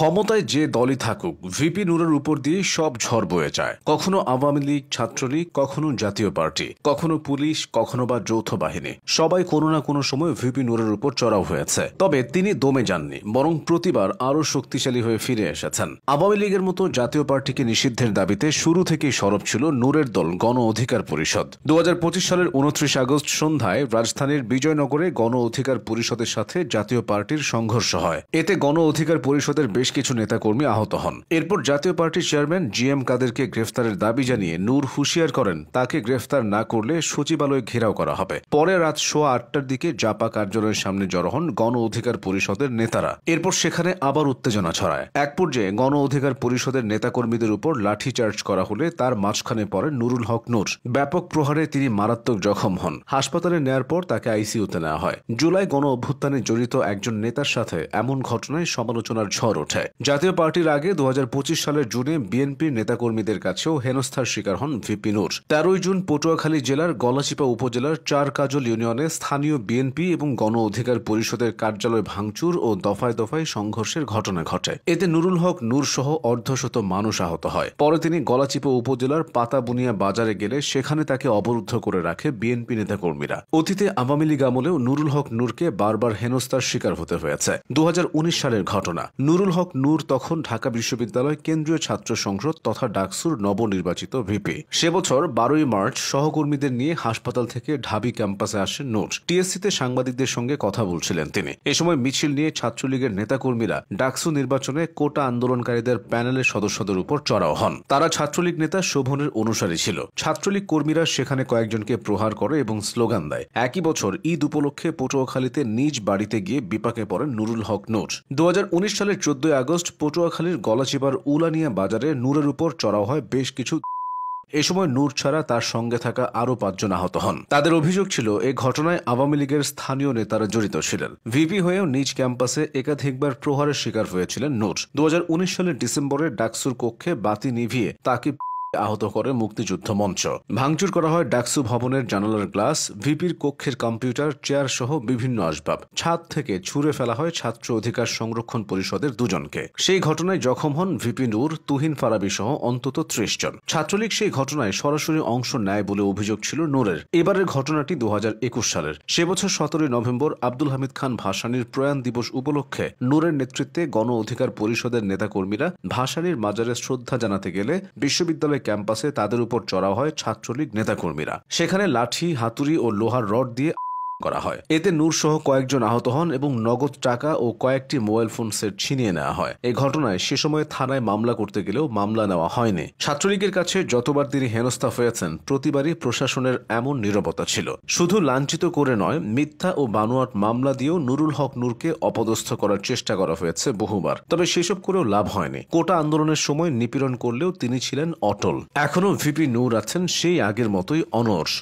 ক্ষমতায় যে দলই থাকুক ভিপি নূরের উপর দিয়ে সব ঝড় বয়ে যায়। কখনো আওয়ামী লীগ, ছাত্রলীগ, কখনো জাতীয় পার্টি, কখনো পুলিশ, কখনো বা যৌথ বাহিনী, সবাই কোনো না কোনো সময় ভিপি নূরের উপর চড়াও হয়েছে। তবে তিনি দমে যাননি, বরং প্রতিবার আরো শক্তিশালী হয়ে ফিরে এসেছেন। আওয়ামী লীগের মতো জাতীয় পার্টিকে নিষিদ্ধের দাবিতে শুরু থেকেই সরব ছিল নূরের দল গণ অধিকার পরিষদ। 2025 সালের 29 আগস্ট সন্ধ্যায় রাজধানীর বিজয়নগরে গণ অধিকার পরিষদের সাথে জাতীয় পার্টির সংঘর্ষ হয়। এতে গণ অধিকার পরিষদের বেশ কিছু নেতাকর্মী আহত হন। এরপর জাতীয় পার্টির চেয়ারম্যান GM কাদেরকে গ্রেফতারের দাবি জানিয়ে নূর হুঁশিয়ার করেন, তাকে গ্রেফতার না করলে সচিবালয় ঘেরাও করা হবে। পরে রাত 8:15টার দিকে জাপা কার্যালয়ের সামনে জড়ো হন গণ অধিকার পরিষদের নেতারা। এরপর সেখানে আবার উত্তেজনা ছড়ায়। এক পর্যায়ে গণ অধিকার পরিষদের নেতাকর্মীদের উপর লাঠিচার্জ করা হলে তার মাঝখানে পড়েন নুরুল হক নূর। ব্যাপক প্রহারে তিনি মারাত্মক জখম হন। হাসপাতালে নেয়ার পর তাকে ICUতে নেওয়া হয়। জুলাই গণ অভ্যুত্থানে জড়িত একজন নেতার সাথে এমন ঘটনায় সমালোচনার ঝড় ওঠে। জাতীয় পার্টির আগে 2025 সালের জুনে বিএনপির নেতাকর্মীদের কাছেও হেনস্থার শিকার হন ভিপি নূর। 13 জুন পটুয়াখালী জেলার গলাচিপা উপজেলার চারকাজল ইউনিয়নে স্থানীয় বিএনপি এবং গণ অধিকার পরিষদের কার্যালয় ভাঙচুর ও দফায় দফায় সংঘর্ষের ঘটনা ঘটে। এতে নুরুল হক নূর সহ অর্ধশত মানুষ আহত হয়। পরে তিনি গলাচিপা উপজেলার পাতাবুনিয়া বাজারে গেলে সেখানে তাকে অবরুদ্ধ করে রাখে বিএনপি নেতাকর্মীরা। অতীতে আওয়ামী লীগ আমলেও নুরুল হক নূরকে বারবার হেনস্থার শিকার হতে হয়েছে। 2019 সালের ঘটনা। নুরুল হক নূর তখন ঢাকা বিশ্ববিদ্যালয় কেন্দ্রীয় ছাত্র সংসদ তথা ডাকসুর নবনির্বাচিত ভিপি। সে বছর 12ই মার্চ সহকর্মীদের নিয়ে হাসপাতাল থেকে ঢাবি ক্যাম্পাসে আসেন নূর। TSCতে সাংবাদিকদের সঙ্গে কথা বলছিলেন তিনি। এ সময় মিছিল নিয়ে ছাত্রলীগের নেতাকর্মীরা ডাকসু নির্বাচনে কোটা আন্দোলনকারীদের প্যানেলের সদস্যদের উপর চড়াও হন। তারা ছাত্রলীগ নেতা শোভনের অনুসারী ছিল। ছাত্রলীগ কর্মীরা সেখানে কয়েকজনকে প্রহার করে এবং স্লোগান দেয়। একই বছর ঈদ উপলক্ষে পটুয়াখালীতে নিজ বাড়িতে গিয়ে বিপাকে পড়েন নুরুল হক নূর। 2019 সালের 14 আগস্ট পটুয়াখালীর গলাচিপার উলানিয়া বাজারে নূরের উপর চড়াও হয় বেশ কিছু। এ সময় নূর ছাড়া তার সঙ্গে থাকা আরও 5 জন আহত হন। তাদের অভিযোগ ছিল এই ঘটনায় আওয়ামী লীগের স্থানীয় নেতারা জড়িত ছিলেন। ভিপি হয়েও নিজ ক্যাম্পাসে একাধিকবার প্রহারের শিকার হয়েছিলেন নূর। 2019 সালের ডিসেম্বরে ডাকসুর কক্ষে বাতি নিভিয়ে তাকে আহত করে মুক্তিযুদ্ধ মঞ্চ। ভাঙচুর করা হয় ডাকসু ভবনের জানালার গ্লাস, ভিপির কক্ষের কম্পিউটার, চেয়ার সহ বিভিন্ন আসবাব। ছাদ থেকে ছুঁড়ে ফেলা হয় ছাত্র অধিকার সংরক্ষণ পরিষদের 2 জনকে। সেই ঘটনায় জখম হন ভিপি নূর, তুহিন ফারাবি সহ অন্তত 30 জন। ছাত্রলীগ সেই ঘটনায় সরাসরি অংশ নেয় বলে অভিযোগ ছিল নূরের। এবারের ঘটনাটি 2021 সালের। সে বছর 17 নভেম্বর আব্দুল হামিদ খান ভাসানীর প্রয়াণ দিবস উপলক্ষে নূরের নেতৃত্বে গণ অধিকার পরিষদের নেতাকর্মীরা ভাসানীর মাজারে শ্রদ্ধা জানাতে গেলে বিশ্ববিদ্যালয় ক্যাম্পাসে তাদের উপর চড়াও হয় ছাত্রলীগ নেতাকর্মীরা। সেখানে লাঠি, হাতুড়ি ও লোহার রড দিয়ে করা হয়। এতে নূর সহ কয়েকজন আহত হন এবং নগদ টাকা ও কয়েকটি মোবাইল ফোন সেট ছিনিয়ে নেওয়া হয়। এই ঘটনায় সে সময় থানায় মামলা করতে গেলেও মামলা নেওয়া হয়নি। ছাত্রলীগের কাছে যতবার তিনি হেনস্থা হয়েছেন প্রতিবারই প্রশাসনের এমন নীরবতা ছিল। শুধু লাঞ্ছিত করে নয়, মিথ্যা ও বানোয়াট মামলা দিয়েও নুরুল হক নূরকে অপদস্থ করার চেষ্টা করা হয়েছে বহুবার। তবে সেসব করেও লাভ হয়নি। কোটা আন্দোলনের সময় নিপীড়ন করলেও তিনি ছিলেন অটল। এখনো ভিপি নূর আছেন সেই আগের মতোই অনড়।